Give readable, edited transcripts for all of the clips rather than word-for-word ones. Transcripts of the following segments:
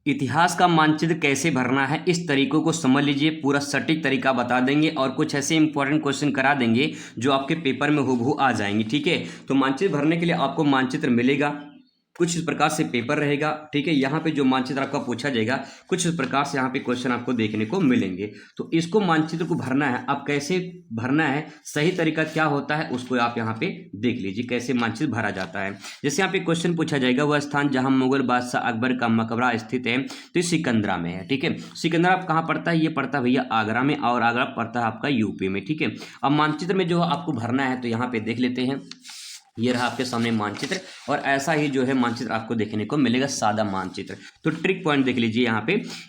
इतिहास का मानचित्र कैसे भरना है, इस तरीकों को समझ लीजिए। पूरा सटीक तरीका बता देंगे और कुछ ऐसे इंपॉर्टेंट क्वेश्चन करा देंगे जो आपके पेपर में हूबहू आ जाएंगे। ठीक है, तो मानचित्र भरने के लिए आपको मानचित्र मिलेगा, कुछ इस प्रकार से पेपर रहेगा। ठीक है, यहाँ पे जो मानचित्र आपका पूछा जाएगा कुछ इस प्रकार से यहाँ पे क्वेश्चन आपको देखने को मिलेंगे। तो इसको मानचित्र को भरना है, अब कैसे भरना है, सही तरीका क्या होता है उसको आप यहाँ पे देख लीजिए कैसे मानचित्र भरा जाता है। जैसे यहाँ पे क्वेश्चन पूछा जाएगा, वह स्थान जहाँ मुगल बादशाह अकबर का मकबरा स्थित है तो ये सिकंदरा में है। ठीक है, सिकंदरा कहाँ पड़ता है, ये पड़ता है भैया आगरा में, और आगरा पड़ता है आपका यूपी में। ठीक है, अब मानचित्र में जो आपको भरना है तो यहाँ पे देख लेते हैं। ये रहा आपके सामने मानचित्र, और ऐसा ही जो है मानचित्र आपको देखने को मिलेगा, सादा मानचित्र। तो ट्रिक पॉइंट देख लीजिए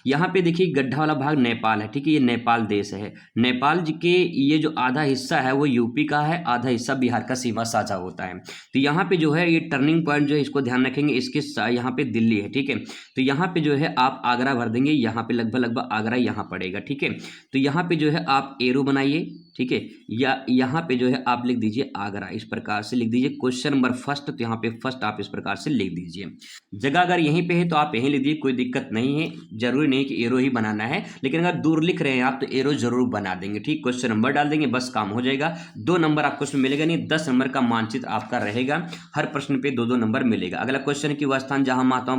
यहाँ पे देखिए गड्ढा वाला भाग नेपाल है। ठीक है, ये नेपाल देश है। नेपाल जी के ये जो आधा हिस्सा है वो यूपी का है, आधा हिस्सा बिहार का सीमा साझा होता है। तो यहाँ पे जो है ये टर्निंग पॉइंट जो है इसको ध्यान रखेंगे, इसके यहाँ पे दिल्ली है। ठीक है, तो यहाँ पे जो है आप आगरा भर देंगे, यहाँ पे लगभग आगरा यहाँ पड़ेगा। ठीक है, तो यहाँ पे जो है आप एरो बनाइए। ठीक है, या यहाँ पे जो है आप लिख दीजिए आगरा, इस प्रकार से लिख दीजिए। क्वेश्चन नंबर फर्स्ट, तो यहाँ पे फर्स्ट आप इस प्रकार से लिख दीजिए। जगह अगर यहीं पे है तो आप यहीं लिख दीजिए, कोई दिक्कत नहीं है। जरूरी नहीं कि एरो ही बनाना है, लेकिन अगर दूर लिख रहे हैं आप तो एरो जरूर बना देंगे। ठीक, क्वेश्चन नंबर डाल देंगे, बस काम हो जाएगा। 2 नंबर आपको उसमें मिलेगा नहीं, 10 नंबर का मानचित्र आपका रहेगा। हर प्रश्न पे 2-2 नंबर मिलेगा। अगला क्वेश्चन है कि वह स्थान जहाँ महात्मा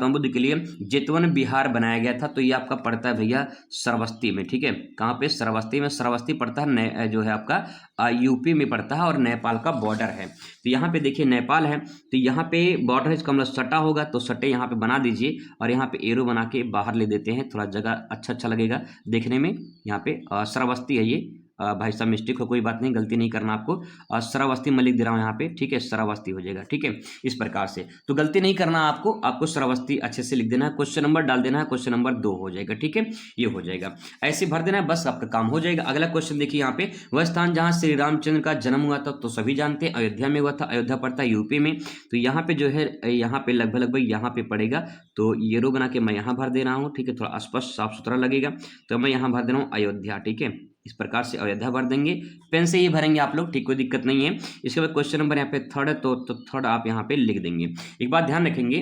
बुद्ध के लिए जेतवन विहार बनाया गया था, तो ये आपका पड़ता है भैया श्रावस्ती में। ठीक है, कहाँ पे, श्रावस्ती में। श्रावस्ती पड़ता है जो है आपका यूपी में पड़ता है और नेपाल का बॉर्डर है। तो यहाँ पे देखिए नेपाल है, तो यहाँ पे बॉर्डर इसका मतलब सटा होगा, तो सटे यहाँ पे बना दीजिए और यहाँ पे एरो बना के बाहर ले देते हैं, थोड़ा जगह अच्छा लगेगा देखने में। यहाँ पे श्रावस्ती है ये, भाई साहब मिस्टेक हो, कोई बात नहीं, गलती नहीं करना आपको। श्रावस्ती मैं लिख दे रहा हूँ यहाँ पे। ठीक है, श्रावस्ती हो जाएगा। ठीक है, इस प्रकार से तो गलती नहीं करना आपको श्रावस्ती अच्छे से लिख देना है। क्वेश्चन नंबर डाल देना है, क्वेश्चन नंबर 2 हो जाएगा। ठीक है, ये हो जाएगा, ऐसे भर देना है, बस आपका काम हो जाएगा। अगला क्वेश्चन देखिए यहाँ पे, वह स्थान जहाँ श्री रामचंद्र का जन्म हुआ था तो सभी जानते हैं अयोध्या में हुआ था। अयोध्या पड़ता है यूपी में, तो यहाँ पे जो है यहाँ पे लगभग यहाँ पे पड़ेगा, तो ये रो बना के मैं यहाँ भर दे रहा हूँ। ठीक है, थोड़ा स्पष्ट साफ सुथरा लगेगा, तो मैं यहाँ भर दे रहा हूँ अयोध्या। ठीक है, इस प्रकार से अयोध्या भर देंगे, पेन से ही भरेंगे आप लोग। ठीक, कोई दिक्कत नहीं है। इसके बाद क्वेश्चन नंबर यहाँ पे थर्ड है, तो थर्ड आप यहाँ पे लिख देंगे। एक बात ध्यान रखेंगे,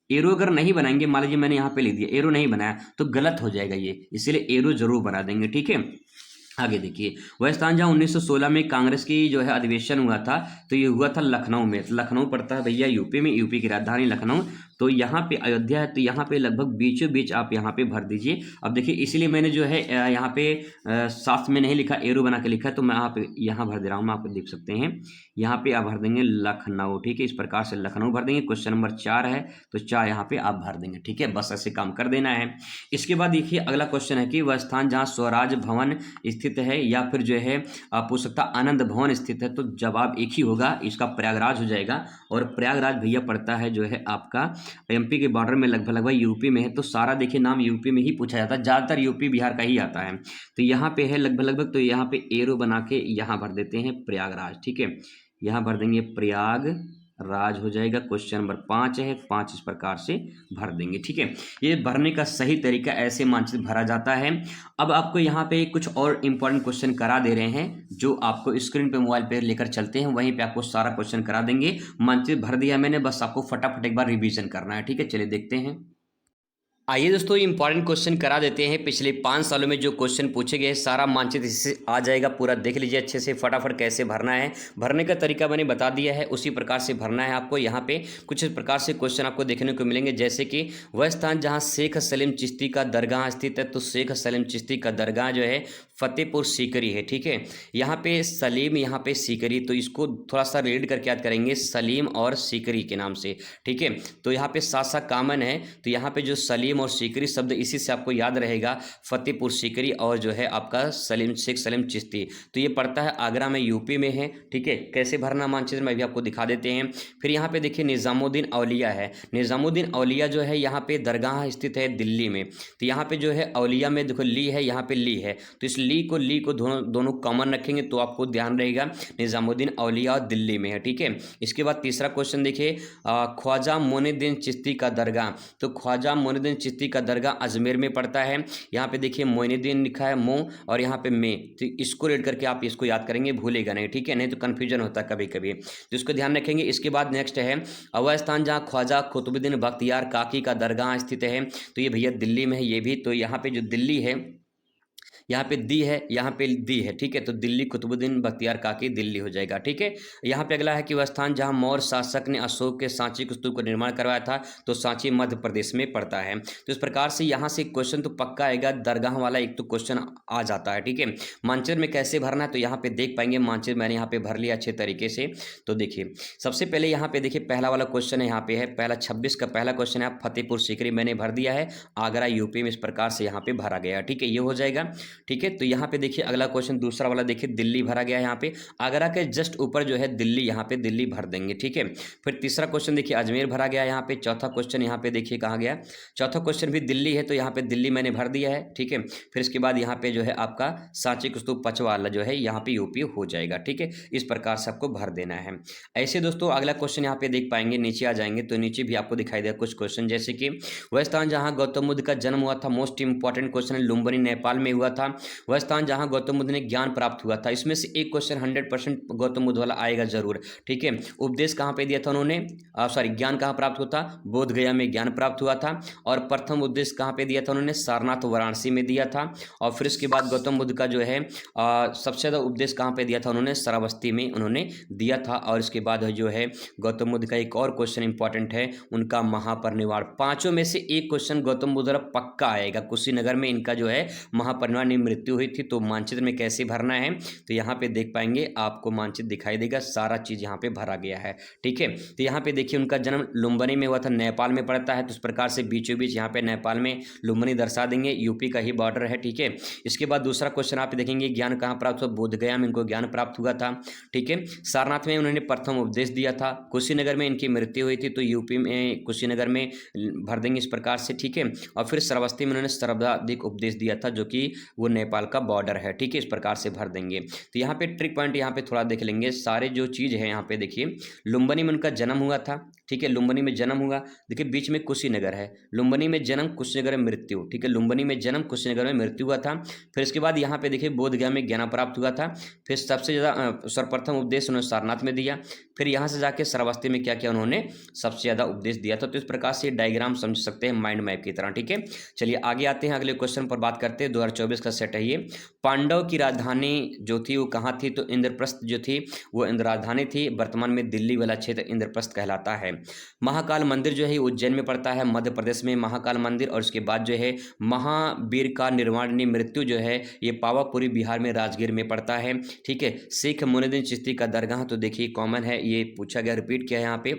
एरो अगर नहीं बनाएंगे, मान लीजिए मैंने यहाँ पे लिख दिया, एरो नहीं बनाया तो गलत हो जाएगा ये, इसीलिए एरो जरूर बना देंगे। ठीक है, आगे देखिए, वह स्थान जहाँ 1916 में कांग्रेस की जो है अधिवेशन हुआ था, तो ये हुआ था लखनऊ में। लखनऊ पड़ता है भैया यूपी में, यूपी की राजधानी लखनऊ। तो यहाँ पे अयोध्या है, तो यहाँ पे लगभग बीचों बीच आप यहाँ पे भर दीजिए। अब देखिए, इसीलिए मैंने जो है यहाँ पे साथ में नहीं लिखा, एरो बना के लिखा, तो मैं यहाँ भर दे रहा हूँ, आप देख सकते हैं। यहाँ पे आप भर देंगे लखनऊ। ठीक है, इस प्रकार से लखनऊ भर देंगे। क्वेश्चन नंबर 4 है, तो 4 यहाँ पे आप भर देंगे। ठीक है, बस ऐसे काम कर देना है। इसके बाद देखिए अगला क्वेश्चन है कि वह स्थान जहाँ स्वराज भवन स्थित है या फिर जो है आप पूछ सकता आनंद भवन स्थित है, तो जवाब एक ही होगा, इसका प्रयागराज हो जाएगा। और प्रयागराज भैया पड़ता है जो है आपका एमपी के बॉर्डर में, लगभग यूपी में है। तो सारा देखिए नाम यूपी में ही पूछा जाता है, ज़्यादातर यूपी बिहार का ही आता है। तो यहाँ पे है लगभग, तो यहाँ पे एरो बना के यहाँ भर देते हैं प्रयागराज। ठीक है, यहाँ भर देंगे प्रयागराज हो जाएगा। क्वेश्चन नंबर 5 है, 5 इस प्रकार से भर देंगे। ठीक है, ये भरने का सही तरीका, ऐसे मानचित्र भरा जाता है। अब आपको यहाँ पे कुछ और इंपॉर्टेंट क्वेश्चन करा दे रहे हैं, जो आपको स्क्रीन पे मोबाइल पे लेकर चलते हैं, वहीं पे आपको सारा क्वेश्चन करा देंगे। मानचित्र भर दिया मैंने, बस आपको फटाफट एक बार रिवीजन करना है। ठीक है, चलिए देखते हैं। आइए दोस्तों, इंपॉर्टेंट क्वेश्चन करा देते हैं। पिछले 5 सालों में जो क्वेश्चन पूछे गए, सारा मानचित्र इससे आ जाएगा, पूरा देख लीजिए अच्छे से, फटाफट कैसे भरना है। भरने का तरीका मैंने बता दिया है, उसी प्रकार से भरना है आपको। यहाँ पे कुछ इस प्रकार से क्वेश्चन आपको देखने को मिलेंगे, जैसे कि वह स्थान जहाँ शेख सलीम चिश्ती का दरगाह स्थित है, तो शेख सलीम चिश्ती का दरगाह जो है फतेहपुर सीकरी है। ठीक है, यहाँ पे सलीम, यहाँ पे सीकरी, तो इसको थोड़ा सा रीड करके याद करेंगे, सलीम और सीकरी के नाम से। ठीक है, तो यहाँ पे साथ साथ कॉमन है, तो यहाँ पे जो सलीम और सीकरी शब्द, इसी से आपको याद रहेगा फतेहपुर सीकरी, और जो है आपका सलीम, शेख सलीम चिश्ती, तो ये पड़ता है आगरा में, यूपी में है। ठीक है, कैसे भरना मानचित्र में भी आपको दिखा देते हैं। फिर यहाँ पे देखिए निज़ामुद्दीन औलिया है। निज़ामुद्दीन औलिया जो है यहाँ पे दरगाह स्थित है दिल्ली में। तो यहाँ पे जो है औलिया में देखो ली है, यहाँ पे ली है, तो इस ली को दोनों कॉमन रखेंगे, तो आपको ध्यान रहेगा निज़ामुद्दीन औलिया दिल्ली में है। ठीक है, इसके बाद तीसरा क्वेश्चन देखिए, ख्वाजा मोइनुद्दीन चिश्ती का दरगाह, तो ख्वाजा मोइनुद्दीन चिश्ती का दरगाह अजमेर में पड़ता है। यहाँ पे देखिए मोइनुद्दीन लिखा है मो और यहाँ पे में, तो इसको रेड करके आप इसको याद करेंगे, भूलेगा नहीं, ठीक है, नहीं तो कन्फ्यूजन होता है कभी कभी, तो इसको ध्यान रखेंगे। इसके बाद नेक्स्ट है वह स्थान जहाँ ख्वाजा कुतुबुद्दीन बख्तियार काकी का दरगाह स्थित है, तो ये भैया दिल्ली में है ये भी। तो यहाँ पे जो दिल्ली है, यहाँ पे दी है, यहाँ पे दी है, ठीक है, तो दिल्ली कुतुबुद्दीन बख्तियार काकी दिल्ली हो जाएगा, ठीक है। यहाँ पे अगला है कि वह स्थान जहाँ मौर्य शासक ने अशोक के सांची स्तूप का निर्माण करवाया था, तो सांची मध्य प्रदेश में पड़ता है। तो इस प्रकार से यहाँ से क्वेश्चन तो पक्का आएगा, दरगाह वाला एक तो क्वेश्चन आ जाता है, ठीक है। मानचित्र में कैसे भरना है, तो यहाँ पे देख पाएंगे मानचित्र मैंने यहाँ पे भर लिया अच्छे तरीके से। तो देखिए सबसे पहले यहाँ पे देखिए पहला वाला क्वेश्चन है, यहाँ पे है पहला 26 का पहला क्वेश्चन है, फतेहपुर सीकरी मैंने भर दिया है, आगरा यूपी में इस प्रकार से यहाँ पे भरा गया, ठीक है, ये हो जाएगा, ठीक है। तो यहाँ पे देखिए अगला क्वेश्चन दूसरा वाला देखिए दिल्ली भरा गया है, यहाँ पे आगरा के जस्ट ऊपर जो है दिल्ली, यहाँ पे दिल्ली भर देंगे, ठीक है। फिर तीसरा क्वेश्चन देखिए अजमेर भरा गया है यहाँ पे। चौथा क्वेश्चन यहाँ पे देखिए कहाँ गया, चौथा क्वेश्चन भी दिल्ली है, तो यहाँ पे दिल्ली मैंने भर दिया है, ठीक है। फिर इसके बाद यहाँ पे जो है आपका सांची स्तूप पचवा वाला जो है यहाँ पे यूपी हो जाएगा, ठीक है। इस प्रकार से आपको भर देना है। ऐसे दोस्तों अगला क्वेश्चन यहाँ पे देख पाएंगे, नीचे आ जाएंगे तो नीचे भी आपको दिखाई देगा कुछ क्वेश्चन, जैसे कि वह स्थान जहाँ गौतम बुद्ध का जन्म हुआ था, मोस्ट इंपॉर्टेंट क्वेश्चन है, लुम्बिनी नेपाल में हुआ था। वह स्थान जहाँ गौतम बुद्ध ने ज्ञान प्राप्त हुआ था, इसमें से एक क्वेश्चन 100% गौतम बुद्ध वाला आएगा जरूर, ठीक है। उपदेश कहाँ पे दिया था उन्होंने, सॉरी ज्ञान कहाँ प्राप्त हुआ था, बोध गया में ज्ञान प्राप्त हुआ था। और प्रथम उपदेश कहाँ पे दिया था उन्होंने, सारनाथ वाराणसी में दिया था। और फिर इसके बाद गौतम बुद्ध का जो है सबसे ज़्यादा उपदेश कहाँ पे दिया था उन्होंने, श्रावस्ती में उन्होंने दिया था। और इसके बाद जो है गौतम बुद्ध का एक और क्वेश्चन इंपॉर्टेंट है, उनका महापरिनिर्वाण। पांचों में से एक क्वेश्चन गौतम बुद्ध वाला पक्का आएगा, कुशीनगर में इनका जो है महापरिनिर्वाण मृत्यु हुई थी। तो मानचित्र में कैसे भरना है, तो यहाँ पे देख पाएंगे आपको मानचित्र दिखाई देगा, सारा चीज यहाँ पे भरा गया है, ठीक है। तो यहाँ पे देखिए उनका जन्म लुम्बिनी में हुआ था, नेपाल में पड़ता है, तो इस प्रकार से बीचों बीच यहाँ पे नेपाल में लुम्बिनी दर्शा देंगे, यूपी का ही बॉर्डर है, ठीक है। इसके बाद दूसरा क्वेश्चन आप देखेंगे ज्ञान कहाँ प्राप्त हुआ, बोध गया में इनको ज्ञान प्राप्त हुआ था, ठीक है। सारनाथ में उन्होंने प्रथम उपदेश दिया था, कुशीनगर में इनकी मृत्यु हुई थी, तो यूपी में कुशीनगर में भर देंगे इस प्रकार से, ठीक है। और फिर श्रावस्ती में उन्होंने सर्वाधिक उपदेश दिया था, जो कि वो नेपाल का बॉर्डर है, ठीक है, इस प्रकार से भर देंगे। तो यहाँ पे ट्रिक पॉइंट यहाँ पे थोड़ा देख लेंगे, सारे जो चीज है यहाँ पे देखिए, लुम्बिनी में उनका जन्म हुआ था, ठीक है, लुम्बिनी में जन्म हुआ, देखिए बीच में कुशीनगर है, लुम्बिनी में जन्म कुशीनगर में मृत्यु, ठीक है, लुम्बिनी में जन्म कुशीनगर में मृत्यु हुआ था। फिर इसके बाद यहाँ पे देखिए बोध गया में ज्ञान प्राप्त हुआ था। फिर सबसे ज़्यादा सर्वप्रथम उपदेश उन्होंने सारनाथ में दिया। फिर यहाँ से जाके श्रावस्ती में क्या किया उन्होंने, सबसे ज़्यादा उपदेश दिया था। तो इस प्रकार से डायग्राम समझ सकते हैं माइंड मैप की तरह, ठीक है। चलिए आगे आते हैं, अगले क्वेश्चन पर बात करते हैं। 2024 का सेट है ये। पांडव की राजधानी जो थी वो कहाँ थी, तो इंद्रप्रस्थ जो थी वो इंद्र राजधानी थी, वर्तमान में दिल्ली वाला क्षेत्र इंद्रप्रस्थ कहलाता है। महाकाल मंदिर जो है उज्जैन में पड़ता है, मध्य प्रदेश में महाकाल मंदिर। और उसके बाद जो है महावीर का निर्वाण मृत्यु जो है ये पावापुरी बिहार में राजगीर में पड़ता है, ठीक है। शेख मोइनुद्दीन चिश्ती का दरगाह, तो देखिए कॉमन है, ये पूछा गया, रिपीट किया है यहाँ पे।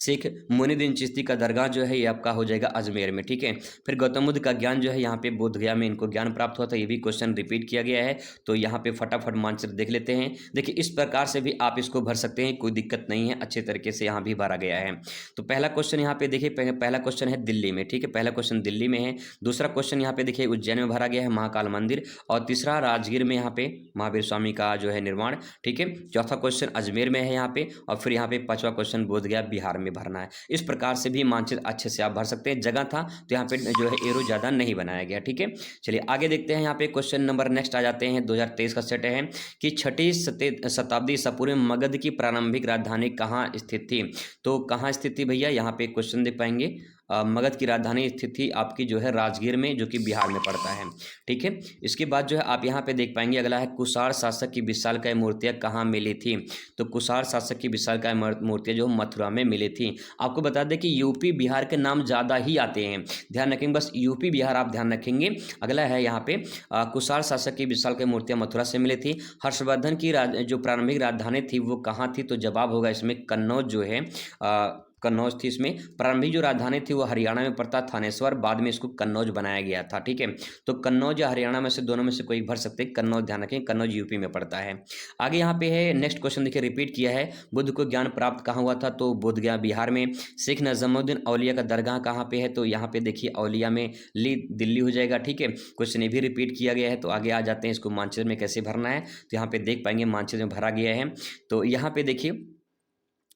शेख मोइनुद्दीन चिश्ती का दरगाह जो है ये आपका हो जाएगा अजमेर में, ठीक है। फिर गौतम बुद्ध का ज्ञान जो है यहाँ पे बोध गया में इनको ज्ञान प्राप्त हुआ था, ये भी क्वेश्चन रिपीट किया गया है। तो यहाँ पे फटाफट मानचित्र देख लेते हैं। देखिए इस प्रकार से भी आप इसको भर सकते हैं, कोई दिक्कत नहीं है, अच्छे तरीके से यहाँ भी भरा गया है। तो पहला क्वेश्चन यहाँ पे देखिए, पहला क्वेश्चन है दिल्ली में, ठीक है, पहला क्वेश्चन दिल्ली में है। दूसरा क्वेश्चन यहाँ पे देखिए उज्जैन में भरा गया है, महाकाल मंदिर। और तीसरा राजगीर में यहाँ पे महावीर स्वामी का जो है निर्माण, ठीक है। चौथा क्वेश्चन अजमेर में है यहाँ पे। और फिर यहाँ पे पांचवा क्वेश्चन बोध गया बिहार में भरना है। इस प्रकार से भी मानचित्र अच्छे से आप भर सकते हैं। जगह था तो यहाँ पे जो है एरो ज्यादा नहीं बनाया गया, ठीक है। चलिए आगे देखते हैं, यहाँ पे क्वेश्चन नंबर नेक्स्ट आ जाते हैं। 2023 का सेट है कि छठी शताब्दी ईसा पूर्व में मगध की प्रारंभिक राजधानी कहाँ स्थित थी, तो कहाँ स्थित थी भैया, यहाँ पे क्वेश्चन देख पाएंगे। मगध की राजधानी स्थित थी आपकी जो है राजगीर में, जो कि बिहार में पड़ता है, ठीक है। इसके बाद जो है आप यहाँ पे देख पाएंगे, अगला है कुषाण शासक की विशालकाय मूर्तियाँ कहाँ मिली थी, तो कुषाण शासक की विशालकाय मूर्तियाँ जो मथुरा में मिली थी। आपको बता दें कि यूपी बिहार के नाम ज़्यादा ही आते हैं, ध्यान रखेंगे, बस यूपी बिहार आप ध्यान रखेंगे। अगला है यहाँ पे कुषाण शासक की विशालकाय मूर्तियाँ मथुरा से मिली थी। हर्षवर्धन की जो प्रारंभिक राजधानी थी वो कहाँ थी, तो जवाब होगा इसमें कन्नौज जो है, कन्नौज थी। इसमें प्रारंभिक जो राजधानी थी वो हरियाणा में पड़ता, थानेश्वर, बाद में इसको कन्नौज बनाया गया था, ठीक है। तो कन्नौज या हरियाणा में से दोनों में से कोई भर सकते हैं, कन्नौज ध्यान रखें, कन्नौज यूपी में पड़ता है। आगे यहाँ पे है नेक्स्ट क्वेश्चन, देखिए रिपीट किया है, बुद्ध को ज्ञान प्राप्त कहाँ हुआ था, तो बोध गया बिहार में। शेख नजमुद्दीन औलिया का दरगाह कहाँ पे है, तो यहाँ पे देखिए औलिया में दिल्ली हो जाएगा, ठीक है। क्वेश्चन ये भी रिपीट किया गया है। तो आगे आ जाते हैं, इसको मानचित्र में कैसे भरना है, तो यहाँ पे देख पाएंगे मानचित्र में भरा गया है। तो यहाँ पे देखिए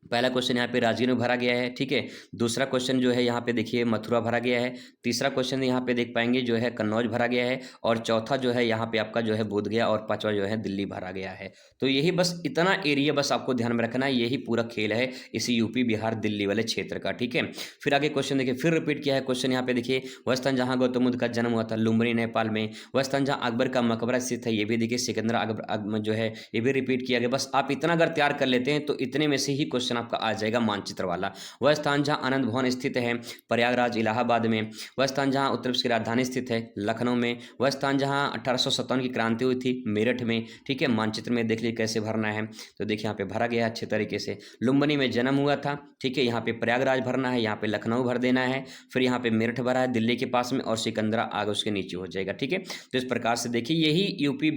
पहला क्वेश्चन यहाँ पे राजगीर में भरा गया है, ठीक है। दूसरा क्वेश्चन जो है यहाँ पे देखिए मथुरा भरा गया है। तीसरा क्वेश्चन यहाँ पे देख पाएंगे जो है कन्नौज भरा गया है। और चौथा जो है यहाँ पे आपका जो है बोधगया, और पांचवा जो है दिल्ली भरा गया है। तो यही बस इतना एरिया बस आपको ध्यान में रखना है, यही पूरा खेल है इसी यूपी बिहार दिल्ली वाले क्षेत्र का, ठीक है। फिर आगे क्वेश्चन देखिए, फिर रिपीट किया है क्वेश्चन यहाँ पे देखिए, वह स्थान जहाँ गौतम बुद्ध का जन्म हुआ था लुम्बिनी नेपाल में। वह स्थान जहाँ अकबर का मकबरा स्थित है, ये भी देखिए सिकंदर अकबर जो है ये भी रिपीट किया गया। बस आप इतना अगर तैयार कर लेते हैं तो इतने में से ही क्वेश्चन आपका आ जाएगा मानचित्र वाला। वह स्थान जहां आनंद भवन स्थित है प्रयागराज इलाहाबाद में। वह स्थान जहां उत्तर प्रदेश की राजधानी स्थित है लखनऊ में। वह स्थान जहां 1857 की क्रांति हुई थी मेरठ में, ठीक है। मानचित्र में देख लीजिए कैसे भरना है, तो देखिए यहाँ पे भरा गया है अच्छे तरीके से। लुम्बिनी में जन्म हुआ था, ठीक है। यहाँ पे प्रयागराज भरना है, यहाँ पे लखनऊ भर देना है, फिर यहाँ पे मेरठ भरा है दिल्ली के पास में, और सिकंदरा आगे उसके नीचे हो जाएगा, ठीक है। तो इस प्रकार से देखिए यही यूपी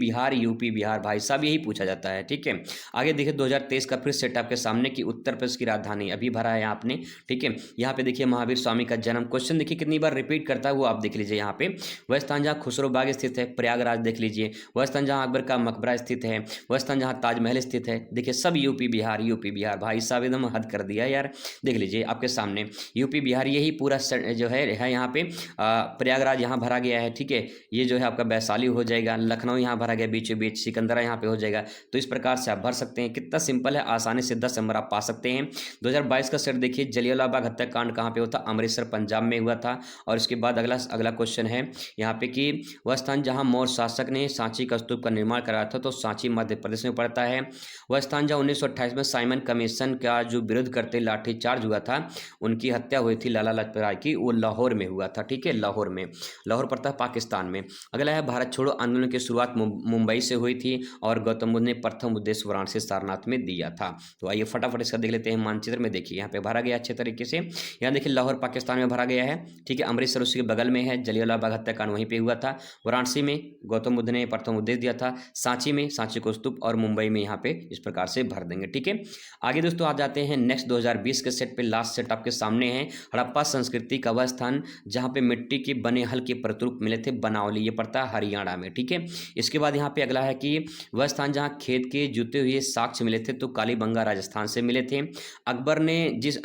बिहार भाई साहब यही पूछा जाता है, ठीक है। आगे देखिए 2023 का फिर सेट आपके सामने की उत्तर प्रदेश की राजधानी अभी भरा है आपने, ठीक है। यहाँ पे देखिए महावीर स्वामी का जन्म, क्वेश्चन देखिए कितनी बार रिपीट करता है वो आप देख लीजिए। यहाँ पे वह स्थान जहाँ खुसरो बाग स्थित है प्रयागराज देख लीजिए। वह स्थान जहाँ अकबर का मकबरा स्थित है। वह स्थान जहाँ ताजमहल स्थित है। देखिए सब यूपी बिहार भाई साहब एकदम हद कर दिया यार। देख लीजिए आपके सामने यूपी बिहार यही पूरा जो है यहाँ पे प्रयागराज यहाँ भरा गया है, ठीक है। ये जो है आपका वैशाली हो जाएगा, लखनऊ यहाँ भरा गया बीचों बीच, सिकंदरा यहाँ पे हो जाएगा। तो इस प्रकार से आप भर सकते हैं, कितना सिंपल है, आसानी से 10 नंबर आप पा सकते हैं। 2022 का सेट देखिए, जलियांवाला बाग हत्याकांड कहाँ पे हुआ था, अमृतसर पंजाब में हुआ था। और इसके बाद अगला क्वेश्चन है यहाँ पे कि वह स्थान जहाँ मौर्य शासक ने सांची का स्तूप का निर्माण कराया था, तो सांची मध्य प्रदेश में पड़ता है। वह स्थान जहाँ 1928 में साइमन कमीशन का जो विरोध करते लाठीचार्ज हुआ था, उनकी हत्या हुई थी लाला लाजपत राय की, वो लाहौर में हुआ था, ठीक है। लाहौर पड़ता है पाकिस्तान में। अगला है भारत छोड़ो आंदोलन की शुरुआत मुंबई से हुई थी, और गौतम बुद्ध ने प्रथम उपदेश वाराणसी सारनाथ में दिया था। तो आइए फटाफट इसका देख लेते हैं मानचित्र में। देखिए यहाँ पे भरा गया अच्छे तरीके से, यहाँ देखिए लाहौर पाकिस्तान में भरा गया है, ठीक है। अमृतसर उसके बगल में है, जलियांवाला बाग हत्याकांड वहीं पे हुआ था। वाराणसी में गौतम बुद्ध ने प्रथम उपदेश दिया था। सांची में सांची को स्तूप, और मुंबई में यहाँ पे इस प्रकार से भर देंगे, ठीक है। आगे दोस्तों आ जाते हैं नेक्स्ट 2020 के सेट पे। लास्ट सेट आपके सामने है, हड़प्पा संस्कृति का वह स्थान जहाँ पे मिट्टी के बने हल के प्रतिरूप मिले थे बनावली, ये पड़ता है हरियाणा में, ठीक है। इसके बाद यहाँ पे अगला है कि वह स्थान जहाँ खेत के जुते हुए साक्ष्य मिले थे, तो कालीबंगा राजस्थान से मिले थे। अकबर ने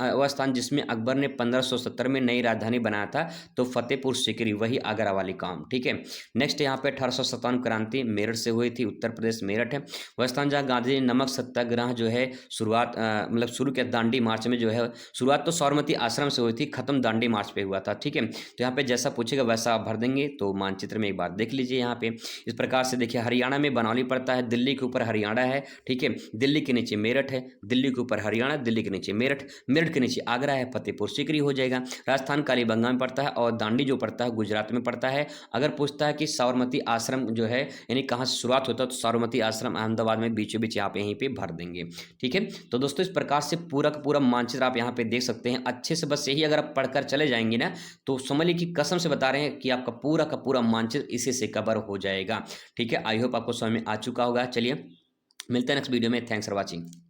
वह स्थान जिसमें अकबर ने 1570 में नई राजधानी बनाया था, तो फतेहपुर सीकरी, वही आगरा वाली काम, ठीक है। नेक्स्ट यहाँ पे 1857 क्रांति मेरठ से हुई थी, उत्तर प्रदेश मेरठ है। वह स्थान जहाँ गांधी जी नमक सत्याग्रह जो है शुरुआत मतलब शुरू किया दांडी मार्च में, जो है शुरुआत तो साबरमती आश्रम से हुई थी, खत्म दांडी मार्च पे हुआ था, ठीक है। तो यहाँ पे जैसा पूछेगा वैसा आप भर देंगे। तो मानचित्र में एक बार देख लीजिए यहाँ पे इस प्रकार से देखिए, हरियाणा में बनौली पड़ता है, दिल्ली के ऊपर हरियाणा है, ठीक है। दिल्ली के नीचे मेरठ है, दिल्ली के ऊपर हरियाणा, दिल्ली के नीचे मेरठ, मेरठ के नीचे आगरा है, फतेहपुर सीकरी हो जाएगा। राजस्थान कालीबंगा में पड़ता है, और दांडी जो पड़ता है गुजरात में पड़ता है। अगर पूछता है कि साबरमती आश्रम जो है यानी कहाँ से शुरुआत होता है, तो साबरमती आश्रम अहमदाबाद में बीचों बीच यहाँ पे यहीं पे भर देंगे, ठीक है। तो दोस्तों इस प्रकार से पूरा का पूरा मानचित्र आप यहाँ पे देख सकते हैं अच्छे से। बस यही अगर आप पढ़कर चले जाएंगे ना, तो समझ लीजिए कि कसम से बता रहे हैं कि आपका पूरा का पूरा मानचित्र इसी से कवर हो जाएगा, ठीक है। आई होप आपको समझ में आ चुका होगा। चलिए मिलते हैं नेक्स्ट वीडियो में। Thanks for watching.